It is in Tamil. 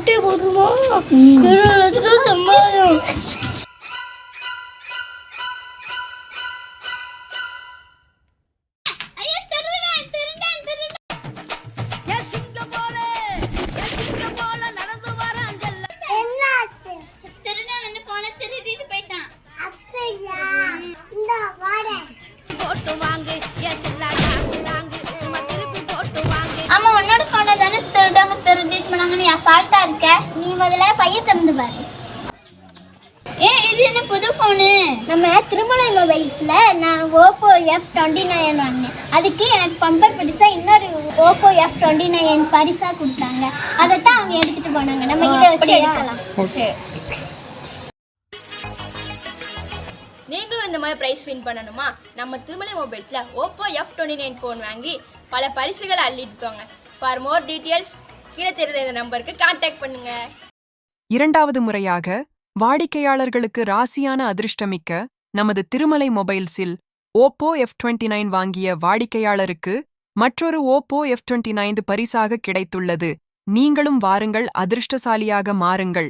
ஆட்டே போட்டுருமா சம்பாதம். ஆமா உன்னோட போனை தானே திருடாங்க திருடிட்டு போனாங்க. நீ அசால்ட்டா இருக்க. நீ முதல்ல பைய திறந்து பாரு. இது என்ன புது போனு? நம்ம திருமலை மொபைல்ஸ்ல நான் ஓப்போ F29 வாங்கினேன். அதுக்கு எனக்கு பம்பர் பரிசா இன்னொரு ஓப்போ F29 பரிசா கொடுத்தாங்க. அதைத்தான் அவங்க எடுத்துட்டு போனாங்க. நம்ம இதை வச்சு எடுக்கலாம். நீங்களும் இந்த மாதிரி ப்ரைஸ் வின் பண்ணணுமா? நம்ம திருமலை மொபைல்ஸில் ஓப்போ F29 ஃபோன் வாங்கி பல பரிசுகளை அள்ளிட்டு போங்க. ஃபார் மோர் டீட்டெயில்ஸ் கீழே தெரிந்த இந்த நம்பருக்கு கான்டாக்ட் பண்ணுங்க. இரண்டாவது முறையாக வாடிக்கையாளர்களுக்கு ராசியான அதிர்ஷ்டமிக்க நமது திருமலை மொபைல்ஸில் ஓப்போ F29 வாங்கிய வாடிக்கையாளருக்கு மற்றொரு ஓப்போ F29 பரிசாக கிடைத்துள்ளது. நீங்களும் வாருங்கள், அதிர்ஷ்டசாலியாக மாறுங்கள்.